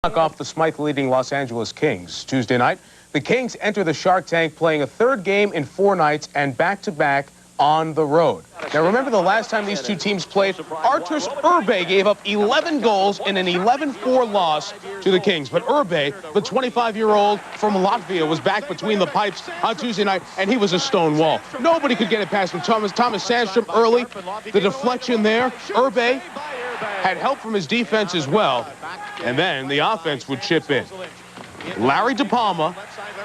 Knock off the Smythe-leading Los Angeles Kings. Tuesday night, the Kings enter the Shark Tank playing a third game in 4 nights and back-to-back on the road. Now remember the last time these two teams played, Arturs Irbe gave up 11 goals in an 11-4 loss to the Kings. But Irbe, the 25-year-old from Latvia, was back between the pipes on Tuesday night, and he was a stone wall. Nobody could get it past him. Thomas Sandstrom early, the deflection there. Irbe had help from his defense as well, and then the offense would chip in. Larry DePalma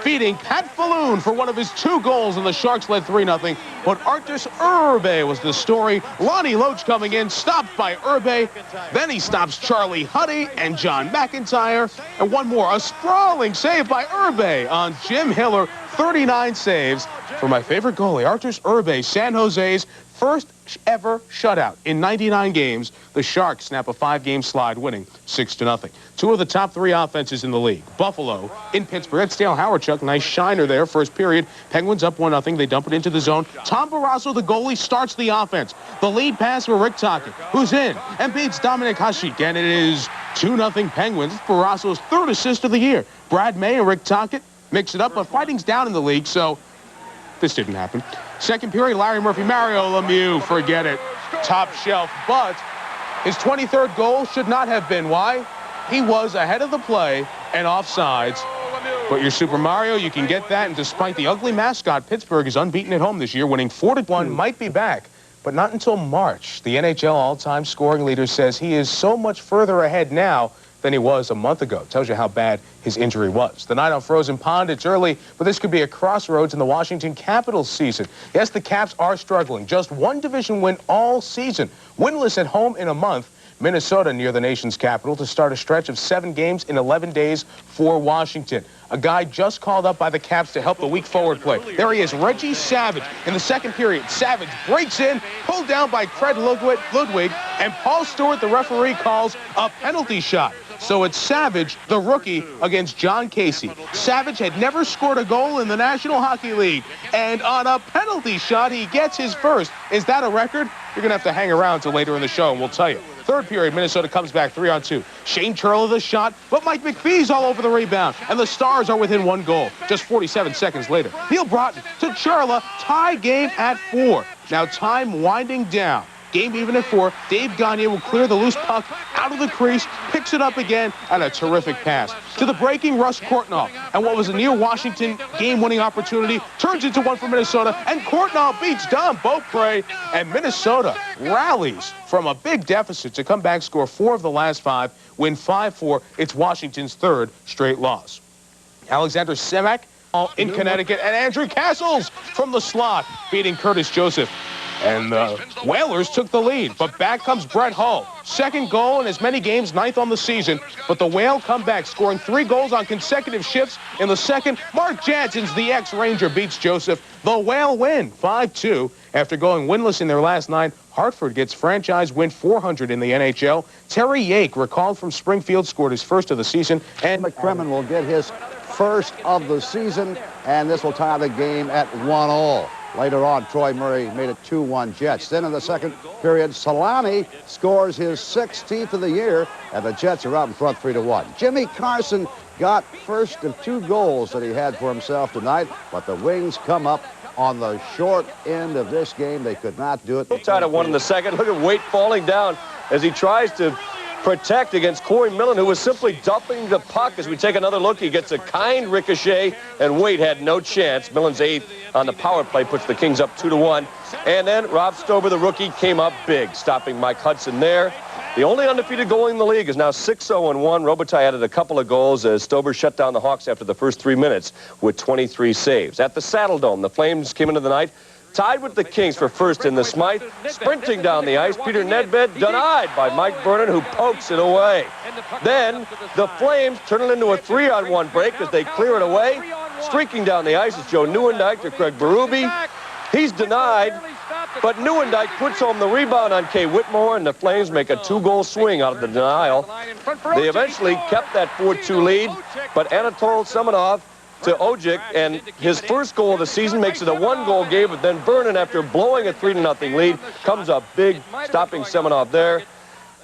feeding Pat Falloon for one of his 2 goals, and the Sharks led 3-0. But Arturs Irbe was the story. Lonnie Loach coming in, stopped by Irbe. Then he stops Charlie Huddy and John McIntyre. And one more, a sprawling save by Irbe on Jim Hiller. 39 saves for my favorite goalie, Arturs Irbe, San Jose's first ever shutout. In 99 games, the Sharks snap a 5-game slide, winning 6-0. 2 of the top 3 offenses in the league. Buffalo in Pittsburgh. It's Dale Hawerchuk, nice shiner there, first period. Penguins up 1-0. They dump it into the zone. Tom Barrasso, the goalie, starts the offense. The lead pass for Rick Tocchet, who's in and beats Dominik Hasek, and it is 2-0 Penguins. It's Barrasso's 3rd assist of the year. Brad May and Rick Tocchet mix it up, but fighting's down in the league, so this didn't happen. Second period, Larry Murphy, Mario Lemieux, forget it. Top shelf, but his 23rd goal should not have been. Why? He was ahead of the play and offsides. But your Super Mario, you can get that, and despite the ugly mascot, Pittsburgh is unbeaten at home this year, winning 4-1. Might be back, but not until March. The NHL all-time scoring leader says he is so much further ahead now than he was a month ago. Tells you how bad his injury was. The night on Frozen Pond, it's early, but this could be a crossroads in the Washington Capitals season. Yes, the Caps are struggling. Just 1 division win all season. Winless at home in a month. Minnesota near the nation's capital to start a stretch of 7 games in 11 days for Washington. A guy just called up by the Caps to help the weak forward play. There he is, Reggie Savage. In the second period, Savage breaks in, pulled down by Craig Ludwig, and Paul Stewart, the referee, calls a penalty shot. So it's Savage, the rookie, against John Casey. Savage had never scored a goal in the National Hockey League, and on a penalty shot, he gets his first. Is that a record? You're going to have to hang around till later in the show, and we'll tell you. Third period, Minnesota comes back 3-on-2. Shane Churla the shot, but Mike McPhee's all over the rebound, and the Stars are within 1 goal. Just 47 seconds later, Neil Broughton to Churla, tie game at 4. Now time winding down. Game even at 4. Dave Gagne will clear the loose puck out of the crease, picks it up again, and a terrific pass to the breaking Russ Courtnall. And what was a near Washington game-winning opportunity turns into one for Minnesota, and Courtnall beats Don Beaupre, and Minnesota rallies from a big deficit to come back, score 4 of the last 5, win 5-4. It's Washington's 3rd straight loss. Alexander Semak in Connecticut, and Andrew Castles from the slot, beating Curtis Joseph. And the Whalers took the lead, but back comes Brett Hull. 2nd goal in as many games, 9th on the season, but the Whale come back, scoring 3 goals on consecutive shifts. In the second, Mark Janssens, the ex-Ranger, beats Joseph. The Whale win 5-2. After going winless in their last 9, Hartford gets franchise win 400 in the NHL. Terry Yake, recalled from Springfield, scored his 1st of the season. And McCrimmon will get his 1st of the season, and this will tie the game at 1-1. Later on, Troy Murray made it 2-1 Jets. Then in the second period, Solani scores his 16th of the year, and the Jets are out in front 3-1. Jimmy Carson got first of 2 goals that he had for himself tonight, but the Wings come up on the short end of this game. They could not do it. Tied at 1 in the second. Look at Waite falling down as he tries to protect against Corey Millen, who was simply dumping the puck. As we take another look, he gets a kind ricochet, and Waite had no chance. Millen's 8th on the power play puts the Kings up 2-1. And then Rob Stober, the rookie, came up big, stopping Mike Hudson there. The only undefeated goalie in the league is now 6-0-1. Robitaille added a couple of goals as Stober shut down the Hawks after the first 3 minutes with 23 saves. At the Saddle Dome, the Flames came into the night tied with the Kings for first in the Smythe. Sprinting down the ice, Peter Nedved denied by Mike Vernon, who pokes it away. Then the Flames turn it into a 3-on-1 break as they clear it away. Streaking down the ice is Joe Nieuwendyk to Craig Berube. He's denied, but Nieuwendyk puts home the rebound on Kay Whitmore, and the Flames make a 2-goal swing out of the denial. They eventually kept that 4-2 lead, but Anatol Semenov to Ojic, and his first goal of the season makes it a 1-goal game, but then Vernon, after blowing a 3-0 lead, comes up big, stopping Semenov there,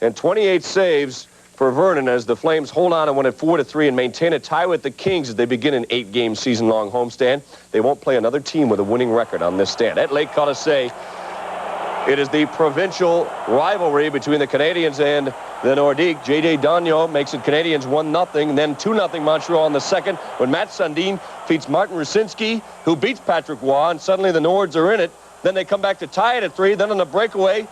and 28 saves for Vernon as the Flames hold on and win it 4-3 and maintain a tie with the Kings as they begin an 8-game season-long homestand. They won't play another team with a winning record on this stand. At Lake Colisée, it is the provincial rivalry between the Canadiens and the Nordiques. J.J. Dagnon makes it Canadiens 1-0, then 2-0 Montreal in the second when Matt Sundin defeats Martin Rusinski, who beats Patrick Waugh, and suddenly the Nords are in it. Then they come back to tie it at 3. Then on the breakaway,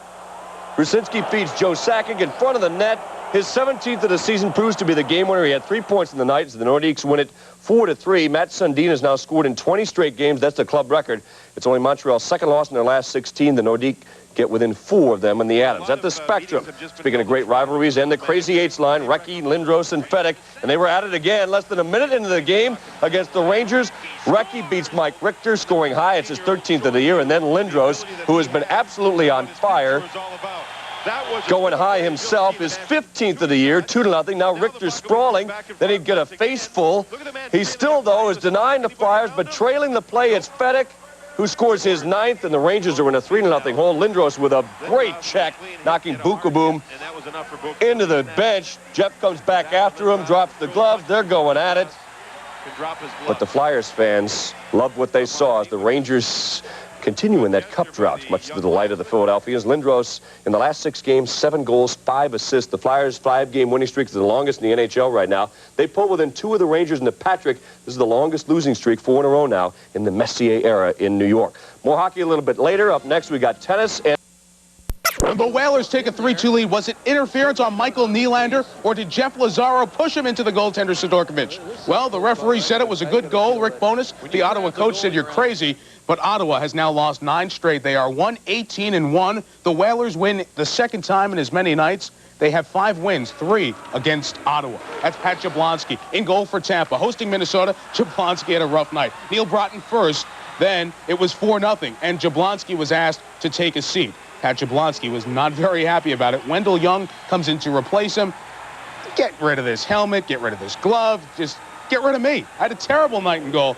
Rusinski feeds Joe Sakic in front of the net. His 17th of the season proves to be the game winner. He had 3 points in the night as the Nordiques win it 4-3. Matt Sundin has now scored in 20 straight games. That's the club record. It's only Montreal's second loss in their last 16. The Nordiques get within 4 of them in the Adams. At the Spectrum, speaking of great rivalries, and the Crazy Eights line, Recchi, Lindros, and Fedek, and they were at it again less than a minute into the game against the Rangers. Recchi beats Mike Richter, scoring high. It's his 13th of the year, and then Lindros, who has been absolutely on fire, going high himself, his 15th of the year, 2-0. Now Richter's sprawling. Then he'd get a face full. He still, though, is denying the Flyers, but trailing the play. It's Fedek who scores his 9th, and the Rangers are in a 3-0 hole. Lindros with a great check, knocking Bukaboom into the bench. Jeff comes back after him, drops the gloves. They're going at it. But the Flyers fans loved what they saw as the Rangers continue in that cup drought, much to the delight of the Philadelphians. Lindros, in the last 6 games, 7 goals, 5 assists. The Flyers' 5-game winning streak is the longest in the NHL right now. They pull within 2 of the Rangers and the Patrick. This is the longest losing streak, 4 in a row now, in the Messier era in New York. More hockey a little bit later. Up next, we got tennis. The Whalers take a 3-2 lead. Was it interference on Michael Nylander, or did Jeff Lazaro push him into the goaltender Sidorkovich? Well, the referee said it was a good goal. Rick Bowness, the Ottawa coach, said you're crazy. But Ottawa has now lost 9 straight. They are 1-18-1. The Whalers win the second time in as many nights. They have 5 wins, 3 against Ottawa. That's Pat Jablonski in goal for Tampa. Hosting Minnesota, Jablonski had a rough night. Neil Broughton first. Then it was 4-0, and Jablonski was asked to take a seat. Pat Jablonski was not very happy about it. Wendell Young comes in to replace him. Get rid of this helmet. Get rid of this glove. Just get rid of me. I had a terrible night in goal.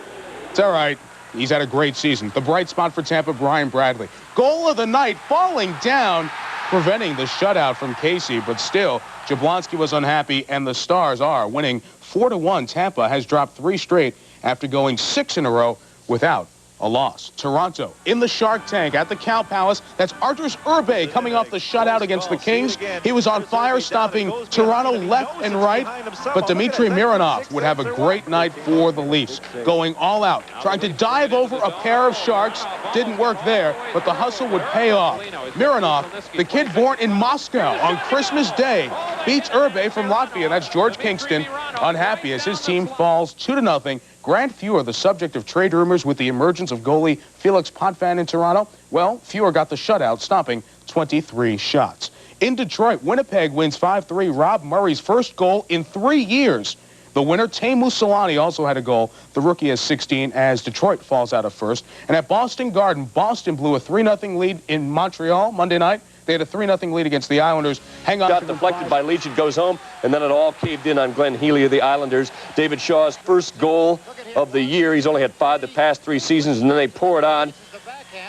It's all right. He's had a great season. The bright spot for Tampa, Brian Bradley. Goal of the night, falling down, preventing the shutout from Casey. But still, Jablonski was unhappy, and the Stars are winning 4-1. Tampa has dropped 3 straight after going 6 in a row without a loss. Toronto in the Shark Tank at the Cow Palace. That's Arturs Urbe coming off the shutout against the Kings. He was on fire, stopping Toronto left and right. But Dmitry Mironov would have a great night for the Leafs, going all out, trying to dive over a pair of Sharks. Didn't work there, but the hustle would pay off. Mironov, the kid born in Moscow on Christmas Day, beats Urbe from Latvia. That's George Kingston, unhappy as his team falls 2-0. Grant Fuhr, the subject of trade rumors with the emergence of goalie Felix Potvin in Toronto. Well, Fuhr got the shutout, stopping 23 shots. In Detroit, Winnipeg wins 5-3. Rob Murray's first goal in 3 years. The winner, Teemu Selanne, also had a goal. The rookie has 16 as Detroit falls out of first. And at Boston Garden, Boston blew a 3-0 lead in Montreal Monday night. They had a 3-0 lead against the Islanders. Hang on. Got deflected by Leach. It goes home, and then it all caved in on Glenn Healy of the Islanders. David Shaw's first goal of the year. He's only had 5 the past 3 seasons, and then they pour it on.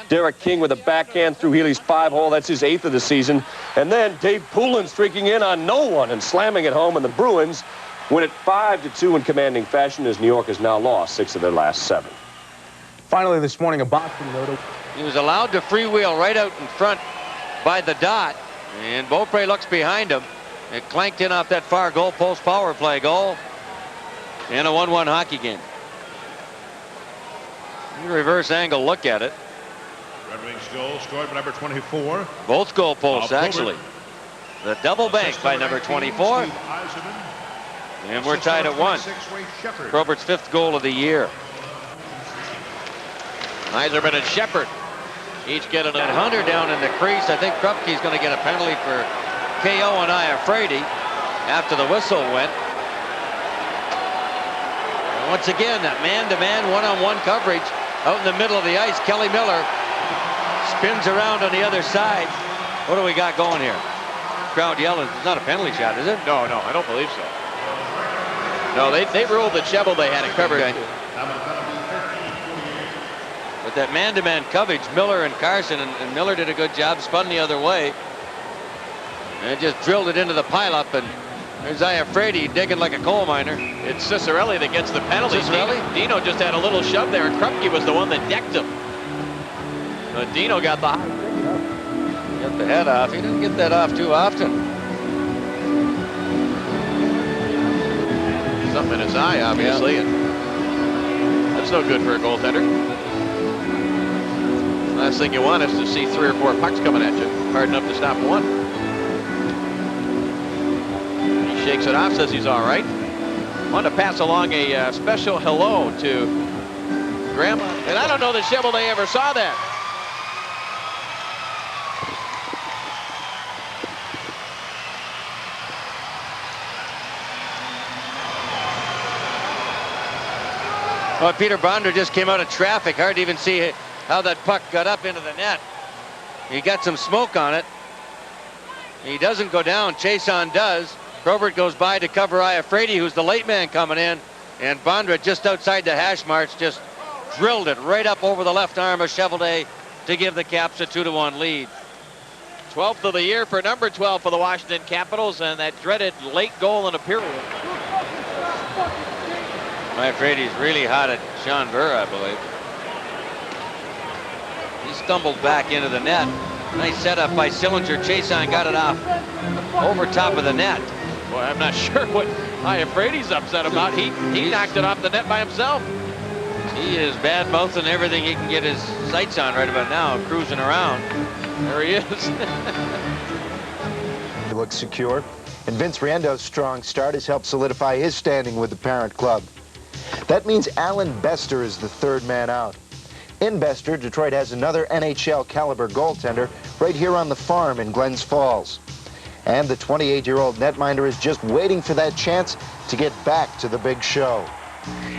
Derek King with a backhand through Healy's 5-hole. That's his 8th of the season. And then Dave Poulin streaking in on no one and slamming it home, and the Bruins win it 5-2 in commanding fashion as New York has now lost 6 of their last 7. Finally this morning, a boxing note. He was allowed to freewheel right out in front by the dot, and Beaupre looks behind him. It clanked in off that far goalpost power play goal, and a 1-1 hockey game. You reverse angle look at it. Red Wings goal scored by number 24. Both goalposts actually. The double bank by number 24. And we're tied at 1. Robert's 5th goal of the year. Eiserman and Shepard each get an Hunter down in the crease. I think Krupke's going to get a penalty for KO on Iafrate after the whistle went. And once again, that man-to-man, one-on-one coverage out in the middle of the ice. Kelly Miller spins around on the other side. What do we got going here? Crowd yelling. It's not a penalty shot, is it? No, I don't believe so. No, they ruled the Chevel they had it covered. Okay. But that man-to-man coverage, Miller and Carson, and Miller did a good job, spun the other way, and just drilled it into the pileup, and There's Iafrate digging like a coal miner. It's Cicerelli that gets the penalty. Cicerelli? Dino just had a little shove there, and Krupke was the one that decked him. But Dino got the Get the head off. He didn't get that off too often. something in his eye, obviously, and that's no good for a goaltender. Last thing you want is to see 3 or 4 pucks coming at you. Hard enough to stop one. He shakes it off, says he's all right. Want to pass along a special hello to Grandma. And I don't know that Chevrolet ever saw that. Well, Peter Bondra just came out of traffic. Hard to even see how that puck got up into the net. He got some smoke on it. He doesn't go down. Chason does. Probert goes by to cover Iafrate, who's the late man coming in. And Bondra, just outside the hash marks, just drilled it right up over the left arm of Chevrolet to give the Caps a 2-1 lead. 12th of the year for number 12 for the Washington Capitals, and that dreaded late goal in a period. Iafrate's really hot at Sean Burr, I believe. He stumbled back into the net. Nice setup by Sillinger. Chason got it off over top of the net. Boy, I'm not sure what Iafrate's upset about. He knocked it off the net by himself. He is bad-mouthing everything he can get his sights on right about now, cruising around. There he is. He looks secure, and Vince Riendo's strong start has helped solidify his standing with the parent club. That means Allan Bester is the third man out. In Bester, Detroit has another NHL caliber goaltender right here on the farm in Glens Falls. And the 28-year-old netminder is just waiting for that chance to get back to the big show.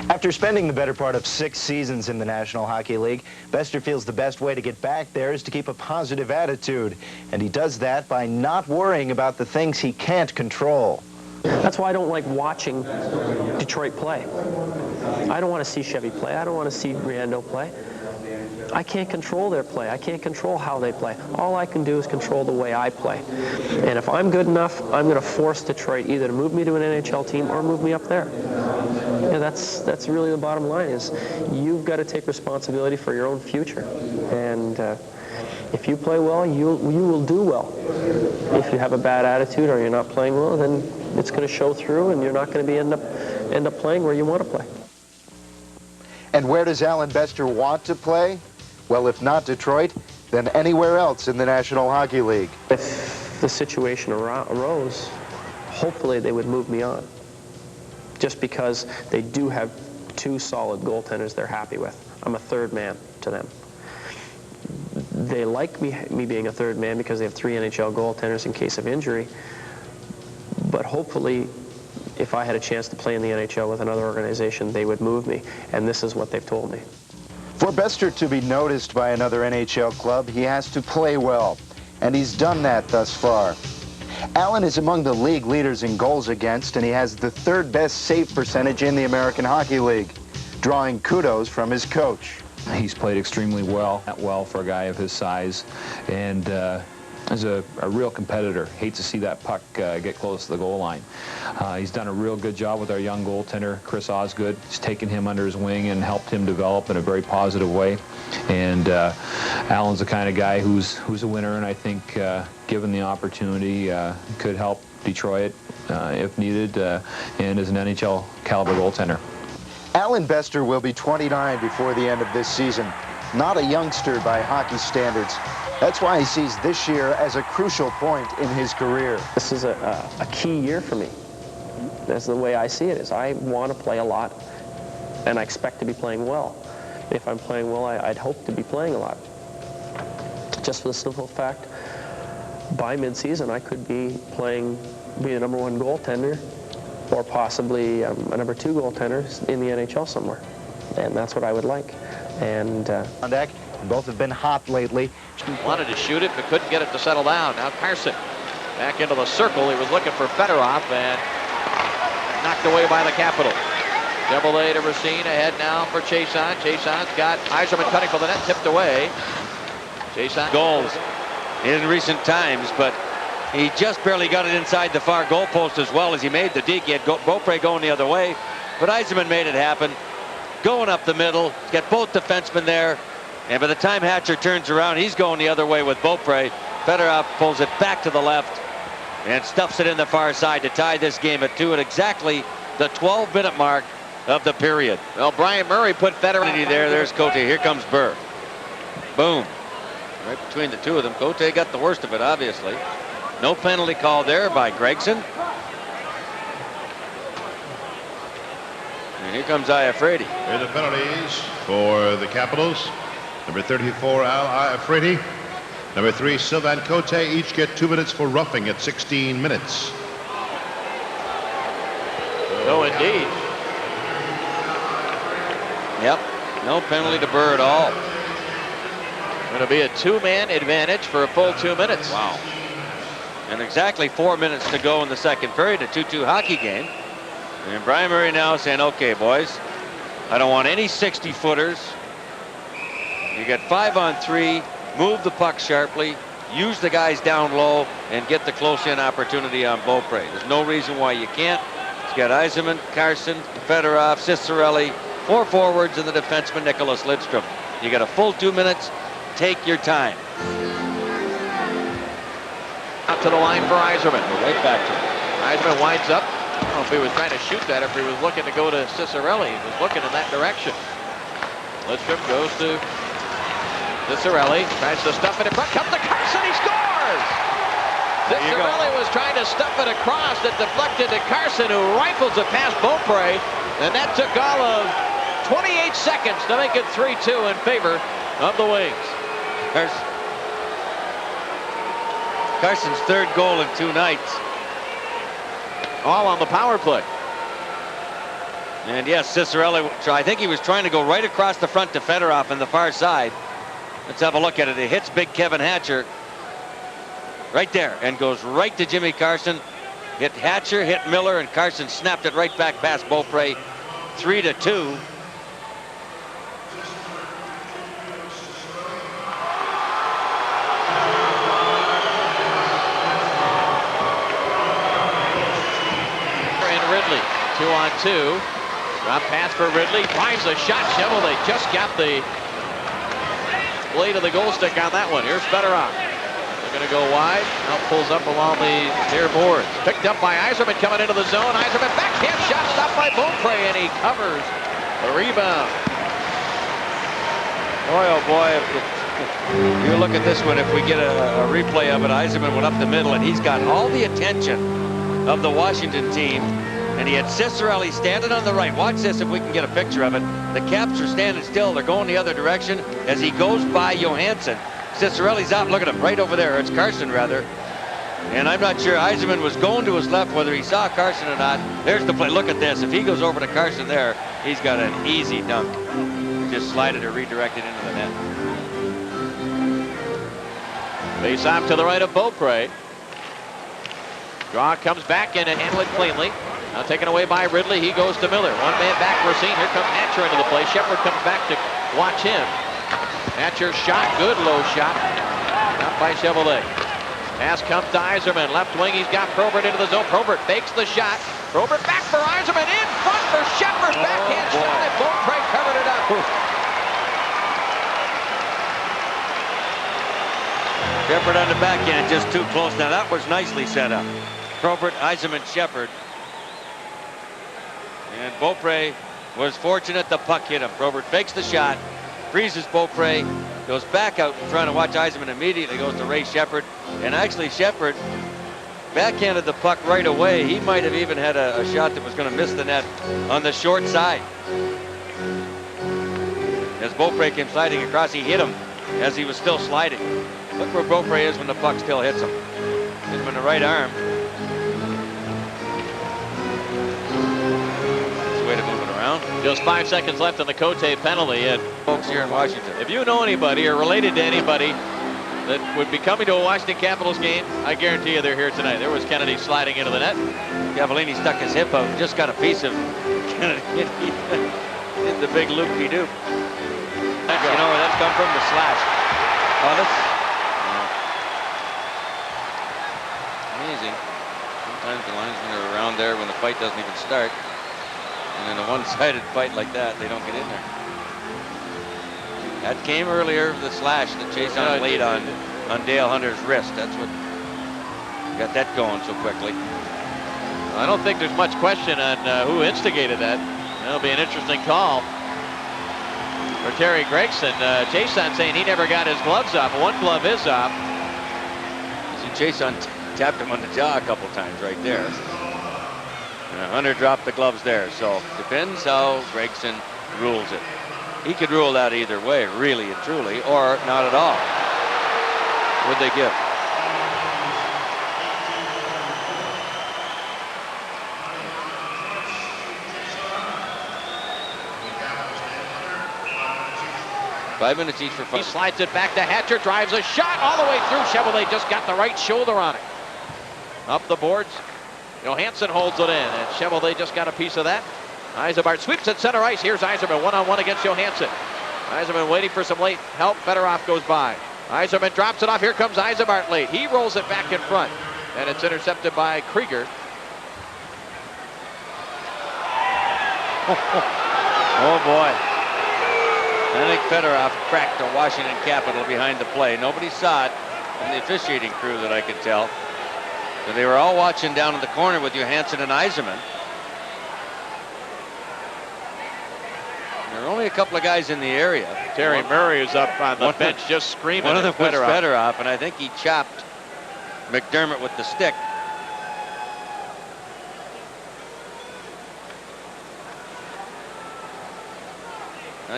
After spending the better part of 6 seasons in the National Hockey League, Bester feels the best way to get back there is to keep a positive attitude. And he does that by not worrying about the things he can't control. That's why I don't like watching Detroit play. I don't want to see Chevy play. I don't want to see Riendo play. I can't control their play. I can't control how they play. All I can do is control the way I play. And if I'm good enough, I'm going to force Detroit either to move me to an NHL team or move me up there. Yeah, that's really the bottom line, is you've got to take responsibility for your own future. And if you play well, you will do well. If you have a bad attitude or you're not playing well, then it's going to show through, and you're not going to be end up playing where you want to play. And where does Allan Bester want to play? Well, if not Detroit, then anywhere else in the National Hockey League. If the situation arose, hopefully they would move me on. Just because they do have 2 solid goaltenders they're happy with. I'm a third man to them. They like me being a third man because they have 3 NHL goaltenders in case of injury. But hopefully, if I had a chance to play in the NHL with another organization, they would move me. And this is what they've told me. For Bester to be noticed by another NHL club, he has to play well. And he's done that thus far. Allan is among the league leaders in goals against, and he has the 3rd best save percentage in the American Hockey League, drawing kudos from his coach. He's played extremely well for a guy of his size, and is a real competitor. Hates to see that puck get close to the goal line. He's done a real good job with our young goaltender, Chris Osgood. He's taken him under his wing and helped him develop in a very positive way. And Allan's the kind of guy who's a winner, and I think given the opportunity could help Detroit if needed, and is an NHL caliber goaltender. Allan Bester will be 29 before the end of this season. Not a youngster by hockey standards. That's why he sees this year as a crucial point in his career. This is a key year for me. That's the way I see it. Is I want to play a lot, and I expect to be playing well. If I'm playing well, I'd hope to be playing a lot. Just for the simple fact, by mid-season, I could be the number 1 goaltender, or possibly a number 2 goaltender in the NHL somewhere. And that's what I would like. And on deck, both have been hot lately. Wanted to shoot it, but couldn't get it to settle down. Now Carson back into the circle. He was looking for Fedorov, and knocked away by the Capital. Chevrolet to Racine, ahead now for Chason. Chason's got Yzerman cutting for the net, tipped away. Chason Goals in recent times, but He just barely got it inside the far goal post as well as he made the deke. He had Beaupre going the other way, but Yzerman made it happen. Going up the middle, get both defensemen there, and by the time Hatcher turns around, he's going the other way with Beaupre. Fedorov pulls it back to the left and stuffs it in the far side to tie this game at 2 at exactly the 12-minute mark of the period. Well, Brian Murray put Fedorov there. There's Cote. Here comes Burr. Boom. Right between the two of them. Cote got the worst of it, obviously. No penalty call there by Gregson. And here comes Iafrate. Here are the penalties for the Capitals. Number 34, Al Iafrate. Number 3, Sylvain Cote. Each get 2 minutes for roughing at 16 minutes. No, indeed. Yep. No penalty to Burr at all. Going to be a 2-man advantage for a full 2 minutes. Wow. And exactly 4 minutes to go in the second period, a 2-2 hockey game. And Brian Murray now saying, okay, boys, I don't want any 60-footers. You get 5-on-3, move the puck sharply, use the guys down low, and get the close-in opportunity on Beaupre. There's no reason why you can't. It's got Yzerman, Carson, Fedorov, Cicerelli, 4 forwards, and the defenseman Nicholas Lidstrom. You got a full 2 minutes. Take your time. Out to the line for Yzerman. We're right back to it. Yzerman winds up. I don't know if he was trying to shoot that, if he was looking to go to Cicerelli. He was looking in that direction. Lidstrom goes to Cicerelli, tries to stuff it in front, comes to Carson, he scores! Cicerelli was trying to stuff it across, it deflected to Carson, who rifles it past Beaupre, and that took all of 28 seconds to make it 3-2 in favor of the Wings. Carson's 3rd goal in 2 nights. All on the power play. And yes, Cicerelli, I think he was trying to go right across the front to Fedorov on the far side. Let's have a look at it. It hits big Kevin Hatcher right there and goes right to Jimmy Carson. Hit Hatcher, hit Miller, and Carson snapped it right back past Beaupre. 3-2. Ridley, 2-on-2. Drop pass for Ridley. Drives a shot. Shovel. They just got the blade of the goal stick on that one. Here's Fedorov. They're going to go wide. Now pulls up along the near boards. Picked up by Yzerman coming into the zone. Yzerman backhand shot stopped by Beaupre, and he covers the rebound. Boy, oh boy, if you look at this one, if we get a replay of it, Yzerman went up the middle, and he's got all the attention of the Washington team. And he had Cicerelli standing on the right. Watch this if we can get a picture of it. The Caps are standing still. They're going the other direction as he goes by Johansson. Cicerelli's out. Look at him right over there. It's Carson, rather. And I'm not sure. Yzerman was going to his left, whether he saw Carson or not. There's the play. Look at this. If he goes over to Carson there, he's got an easy dunk. Just slide it or redirect it into the net. Face off to the right of Beaupre. Draw comes back in and handle it cleanly. Now taken away by Ridley. He goes to Miller. 1 man back. Racine. Here comes Hatcher into the play. Shepard comes back to watch him. Hatcher shot. Good low shot. Not by Chevrolet. Pass comes to Yzerman. Left wing. He's got Probert into the zone. Probert fakes the shot. Probert back for Yzerman. In front for Shepard. Backhand shot. And Beaupre covered it up. Shepard on the backhand, just too close. Now that was nicely set up. Probert, Yzerman, Shepard. And Beaupre was fortunate the puck hit him. Probert fakes the shot, freezes Beaupre, goes back out trying to watch Yzerman, immediately goes to Ray Shepard. And actually Shepard backhanded the puck right away. He might have even had a shot that was going to miss the net on the short side. As Beaupre came sliding across, he hit him as he was still sliding. Look where Beaupre is when the puck still hits him. Hit him in the right arm. Way to move it around. Just 5 seconds left on the Cote penalty. And folks here in Washington, if you know anybody or related to anybody that would be coming to a Washington Capitals game, I guarantee you they're here tonight. There was Kennedy sliding into the net. Cavallini stuck his hip out, just got a piece of Kennedy in the big loop-de-doop. You know where that's come from? The slash. Oh, amazing. Sometimes the linesmen are around there when the fight doesn't even start. And in a one-sided fight like that, they don't get in there. That came earlier, the slash that Chiasson laid on Dale Hunter's wrist. That's what got that going so quickly. I don't think there's much question on who instigated that. That'll be an interesting call for Terry Gregson. Chiasson saying he never got his gloves off. One glove is off. See, Chiasson tapped him on the jaw a couple times right there. And Hunter dropped the gloves there. So depends how Gregson rules it. He could rule that either way, really and truly, or not at all. Would they give? Five minutes each for fun. He slides it back to Hatcher, drives a shot all the way through. Chevrolet just got the right shoulder on it. Up the boards. Johansson holds it in, and Chevrolet just got a piece of that. Eisenbart sweeps at center ice. Here's Yzerman one-on-one against Johansson. Yzerman waiting for some late help. Fedorov goes by. Yzerman drops it off. Here comes Eisenbart late. He rolls it back in front, and it's intercepted by Krieger. Oh boy. I think Fedorov cracked the Washington Capitol behind the play. Nobody saw it from the officiating crew that I could tell. But they were all watching down in the corner with Johansson and Yzerman. There are only a couple of guys in the area. Terry Murray is up on the bench just screaming. One of them was Fedorov. Fedorov, and I think he chopped McDermott with the stick.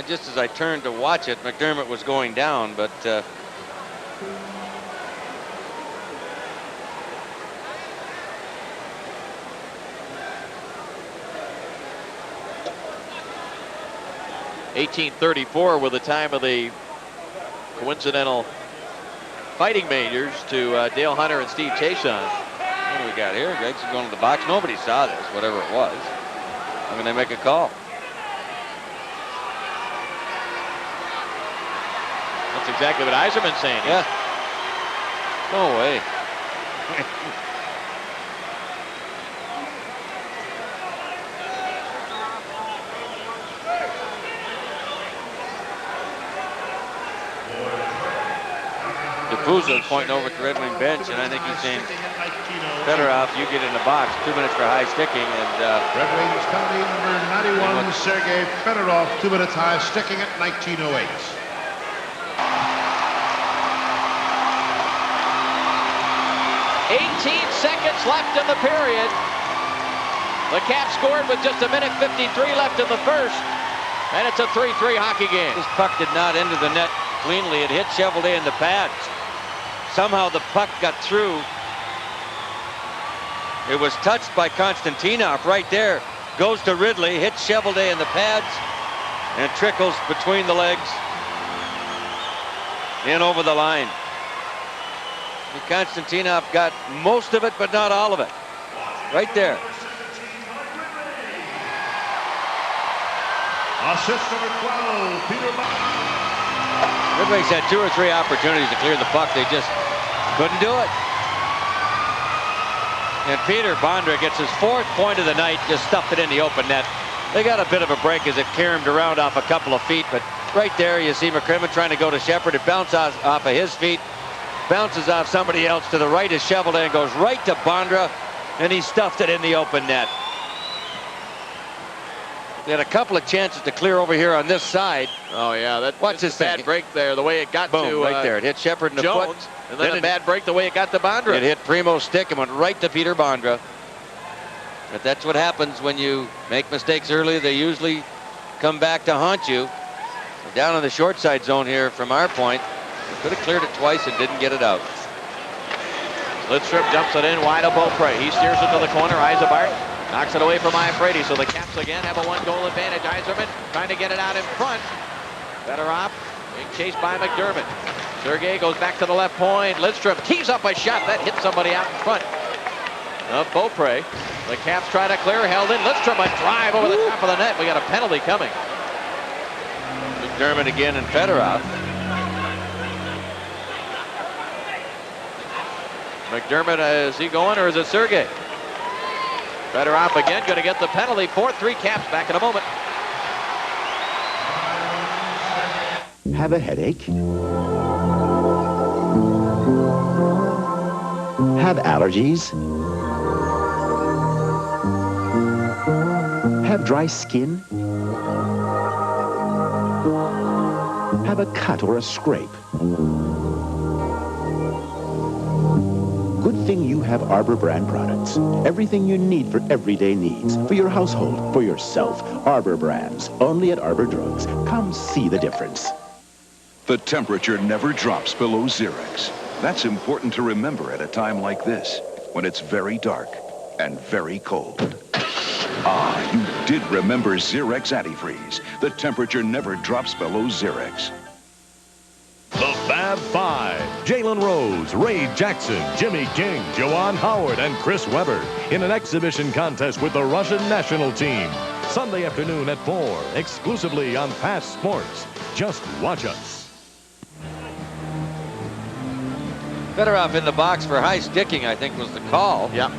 Just as I turned to watch it, McDermott was going down, but 18:34 with the time of the coincidental fighting majors to Dale Hunter and Steve Chiasson. What do we got here? Gregson going to the box. Nobody saw this, whatever it was. How can they make a call? That's exactly what Yzerman's saying. Yeah. No way. DePuzzo's pointing over to the Red Wing bench, and I think he's saying, Fedorov, you get in the box. 2 minutes for high sticking. And Red Wings penalty number 91, Sergei Fedorov, 2 minutes high sticking at 19:08. 18 seconds left in the period. The Caps scored with just 1:53 left in the first, and it's a 3-3 hockey game. this puck did not enter the net cleanly. It hit Chevrolet in the pads. Somehow the puck got through. It was touched by Konstantinov right there. Goes to Ridley, hits Chevrolet in the pads, and trickles between the legs in over the line. And Konstantinov got most of it, but not all of it. Right there. Assist number 12, Peter Bond. Red Wings had 2 or 3 opportunities to clear the puck. They just couldn't do it. And Peter Bondra gets his 4th point of the night, just stuffed it in the open net. They got a bit of a break as it caromed around off a couple of feet, but right there you see McCrimmon trying to go to Shepherd. It bounces off of his feet, bounces off somebody else to the right is Chevrolet and goes right to Bondra, and he stuffed it in the open net. They had a couple of chances to clear over here on this side. Oh yeah, What's that's his a bad thing? break there. The way it got Boom, to right there. It hit Shepherd in the Jones, foot. and then a bad break the way it got to Bondra. It hit Primo's stick and went right to Peter Bondra. But that's what happens when you make mistakes early. They usually come back to haunt you. Down in the short side zone here from our point. They could have cleared it twice and didn't get it out. Lidstrom dumps it in wide of Beaupre. He steers it to the corner. Yzerman knocks it away from Iafrate. So the Caps again have a 1-goal advantage. Yzerman trying to get it out in front. Fedorov being chased by McDermott. Sergei goes back to the left point. Lidstrom tees up a shot that hits somebody out in front of Beaupre. The Caps try to clear, held in. Lidstrom a drive over the top of the net. We got a penalty coming. McDermott again and Fedorov. McDermott, is he going or is it Sergei? Fedorov again, going to get the penalty. 4-3 Caps, back in a moment. Have a headache? Have allergies? Have dry skin? Have a cut or a scrape? Good thing you have Arbor brand products. Everything you need for everyday needs. For your household, for yourself. Arbor brands. Only at Arbor Drugs. Come see the difference. The temperature never drops below Xerex. That's important to remember at a time like this, when it's very dark and very cold. Ah, you did remember Xerex Antifreeze. The temperature never drops below Xerex. The Fab Five: Jalen Rose, Ray Jackson, Jimmy King, Joanne Howard, and Chris Webber in an exhibition contest with the Russian national team. Sunday afternoon at 4, exclusively on Fast Sports. Just watch us. Fedorov in the box for high sticking, I think was the call. Yeah.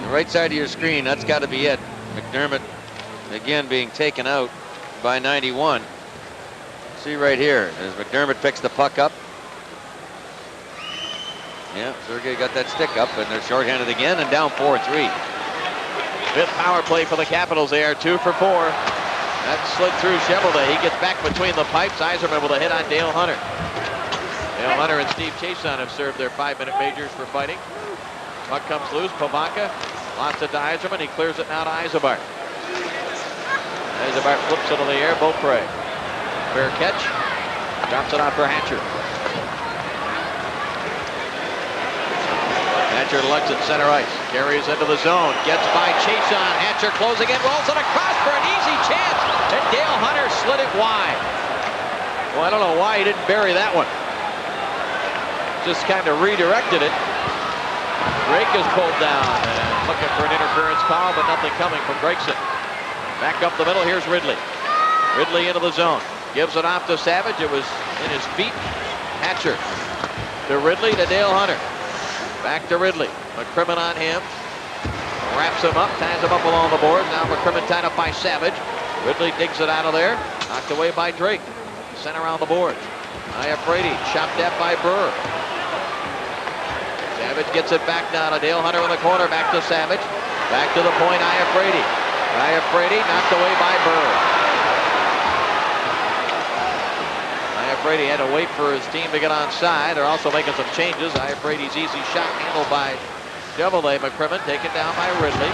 The right side of your screen, that's got to be it. McDermott again being taken out by 91. See right here as McDermott picks the puck up. Yeah, Sergei got that stick up, and they're shorthanded again and down 4-3. Fifth power play for the Capitals. They are 2 for 4. That slid through Chevelday. He gets back between the pipes. Yzerman with a hit on Dale Hunter. Dale Hunter and Steve Chason have served their 5-minute majors for fighting. Puck comes loose. Pavanka lost it to Yzerman. He clears it now to Yzerman. Yzerman flips it in the air. Beaupre. Fair catch. Drops it out for Hatcher. Hatcher looks at center ice. Carries into the zone. Gets by Chason. Hatcher closing in. Rolls it across for an easy chance. And Dale Hunter slid it wide. Well, I don't know why he didn't bury that one. Just kind of redirected it. Drake is pulled down and looking for an interference call, but nothing coming from Gregson. Back up the middle. Here's Ridley. Ridley into the zone. Gives it off to Savage. It was in his feet. Hatcher to Ridley to Dale Hunter. Back to Ridley. McCrimmon on him. Wraps him up. Ties him up along the board. Now McCrimmon tied up by Savage. Ridley digs it out of there. Knocked away by Drake. Sent around the board. Brady chopped at by Burr. Savage gets it back now to Dale Hunter in the corner. Back to Savage. Back to the point. Brady. Brady knocked away by Burr. Brady had to wait for his team to get onside. They're also making some changes. Brady's easy shot handled by Chevelday. McCrimmon taken down by Ridley.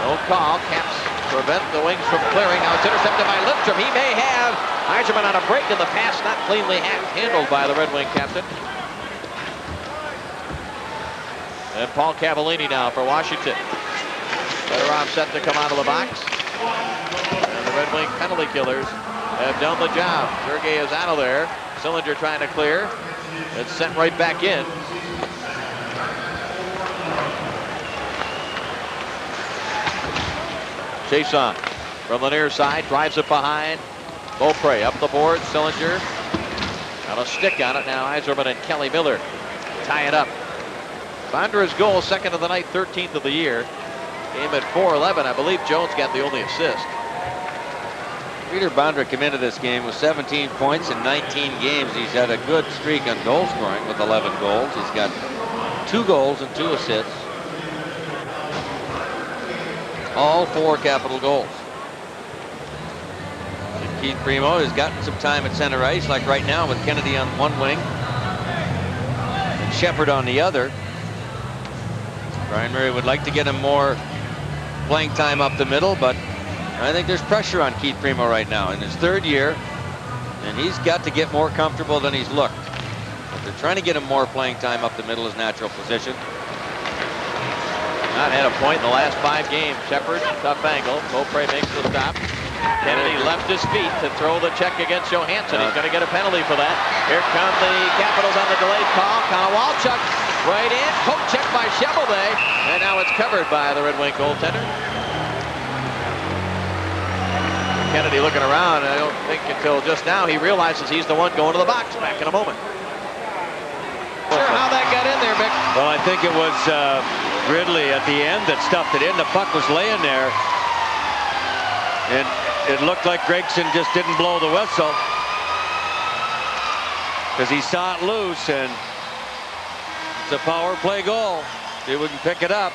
No call. Caps prevent the wings from clearing. Now it's intercepted by Lindstrom. He may have Yzerman on a break in the pass, not cleanly handled by the Red Wing captain. And Paul Cavallini now for Washington. Fedorov set to come out of the box. And the Red Wing penalty killers have done the job. Sergei is out of there. Sillinger trying to clear. It's sent right back in. Chason from the near side drives it behind. Beaupre up the board. Sillinger got a stick on it now. Yzerman and Kelly Miller tie it up. Bondra's goal, second of the night, 13th of the year. Game at 4-11. I believe Jones got the only assist. Peter Bondra came into this game with 17 points in 19 games. He's had a good streak on goal scoring with 11 goals. He's got 2 goals and 2 assists. All 4 Capital goals. And Keith Primo has gotten some time at center ice, like right now with Kennedy on one wing and Shepard on the other. Brian Murray would like to get him more playing time up the middle, but I think there's pressure on Keith Primo right now in his 3rd year, and he's got to get more comfortable than he's looked. But they're trying to get him more playing time up the middle, his natural position. Not had a point in the last 5 games. Shepard, tough angle. Beaupre makes the stop. Kennedy left his feet to throw the check against Johansson. He's going to get a penalty for that. Here come the Capitals on the delayed call. Konowalchuk right in. Poke check by Chevelday. And now it's covered by the Red Wing goaltender. Kennedy looking around. I don't think until just now he realizes he's the one going to the box. Back in a moment. Sure how that got in there. Well, I think it was Ridley at the end that stuffed it in. The puck was laying there. And it looked like Gregson just didn't blow the whistle because he saw it loose, and it's a power play goal. He wouldn't pick it up.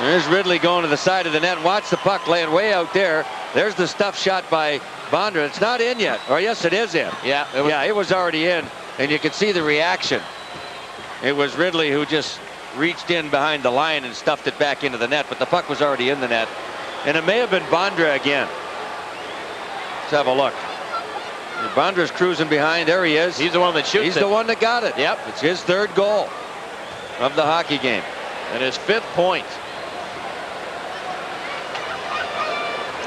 There's Ridley going to the side of the net. Watch the puck laying way out there. There's the stuff shot by Bondra. It's not in yet. Or yes, it is in. Yeah, it was already in, and you could see the reaction. It was Ridley who just reached in behind the line and stuffed it back into the net, but the puck was already in the net. And it may have been Bondra again. Let's have a look. Bondra's cruising behind. There he is. He's the one that shoots He's it. the one that got it. Yep. It's his third goal of the hockey game. And his 5th point.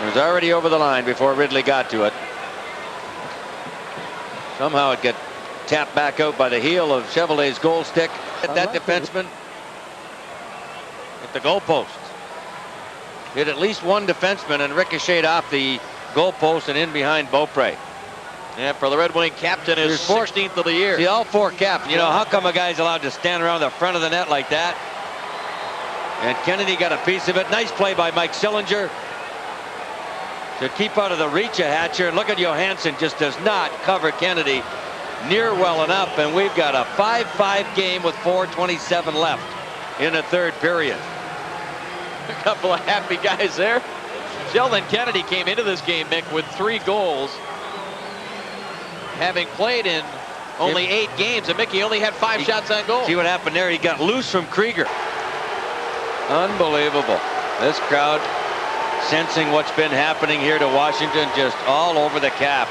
It was already over the line before Ridley got to it. Somehow it got tapped back out by the heel of Chevrolet's goal stick. Hit that defenseman at the goalpost. Hit at least one defenseman and ricocheted off the goalpost and in behind Beaupre. And for the Red Wing captain, his 16th of the year. See, all 4 caps. You know, how come a guy's allowed to stand around the front of the net like that? And Kennedy got a piece of it. Nice play by Mike Sillinger to keep out of the reach of Hatcher. And look at Johansson, just does not cover Kennedy near well enough. And we've got a 5-5 game with 4:27 left in the 3rd period. A couple of happy guys there. Sheldon Kennedy came into this game, Mick, with 3 goals, having played in only 8 games, and Mickey only had 5 shots on goal. See what happened there? He got loose from Krieger. Unbelievable. This crowd sensing what's been happening here to Washington, just all over the Caps.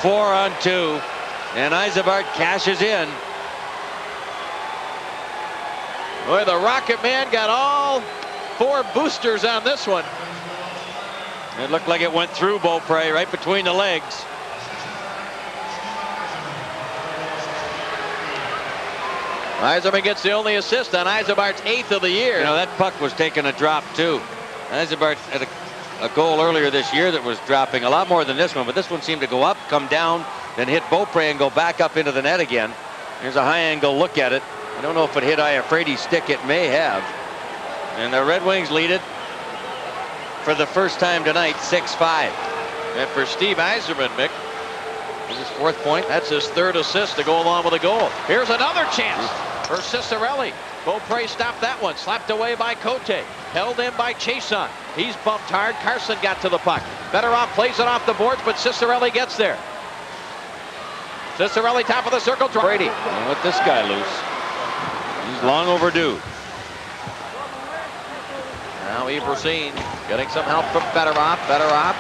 4-on-2, and Yzerberg cashes in. Boy, the Rocket Man got all 4 boosters on this one. It looked like it went through Beaupre, right between the legs. Yzerman gets the only assist on Yzerbart's 8th of the year. You know, that puck was taking a drop too. Yzerbart had a goal earlier this year that was dropping a lot more than this one, but this one seemed to go up, come down, then hit Beaupre and go back up into the net again. Here's a high angle look at it. I don't know if it hit Iafredi's stick. It may have. And the Red Wings lead it for the first time tonight, 6-5. And for Steve Yzerman, Mick, this is his 4th point. That's his 3rd assist to go along with a goal. Here's another chance for Ciccarelli. Beaupre stopped that one. Slapped away by Cote. Held in by Chason. He's bumped hard. Carson got to the puck. Fedorov plays it off the boards, but Ciccarelli gets there. Ciccarelli, top of the circle. Brady. Don't let this guy loose. He's long overdue. Now Ibrahim getting some help from Fedorov. Fedorov.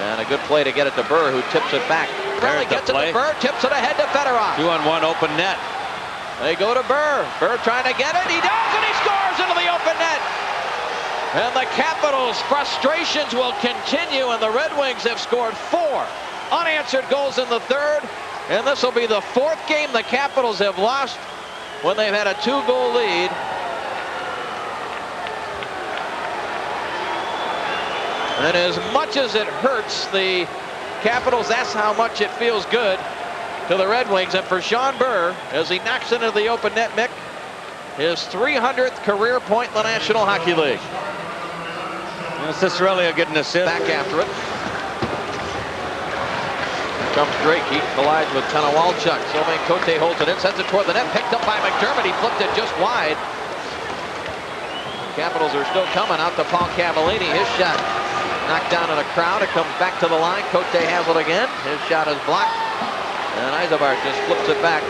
And a good play to get it to Burr, who tips it back. Really gets it to Burr, tips it ahead to Fedorov. 2-on-1 open net. They go to Burr. Burr trying to get it. He does, and he scores into the open net. And the Capitals' frustrations will continue, and the Red Wings have scored 4 unanswered goals in the 3rd. And this will be the 4th game the Capitals have lost when they've had a 2-goal lead. And as much as it hurts the Capitals, that's how much it feels good to the Red Wings. And for Sean Burr, as he knocks into the open net, Mick, his 300th career point in the National Hockey League. Ciccarelli will get an assist. Back after it. Here comes Drake. He collides with Tanawalchuk. Sylvain Cote holds it in, sends it toward the net. Picked up by McDermott. He flipped it just wide. Capitals are still coming out to Paul Cavallini. His shot knocked down in a crowd. It comes back to the line. Cote has it again. His shot is blocked. And Yzerberg just flips it back.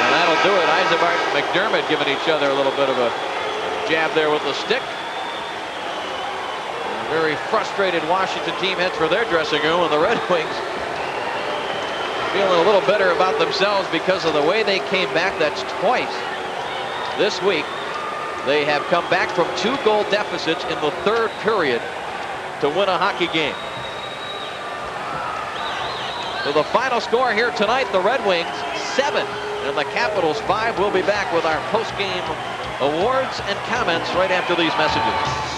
And that'll do it. Yzerberg and McDermott giving each other a little bit of a jab there with the stick. A very frustrated Washington team heads for their dressing room, and the Red Wings feeling a little bitter about themselves because of the way they came back. That's twice this week. They have come back from 2-goal deficits in the 3rd period to win a hockey game. So the final score here tonight, the Red Wings 7 and the Capitals 5. We'll be back with our post-game awards and comments right after these messages.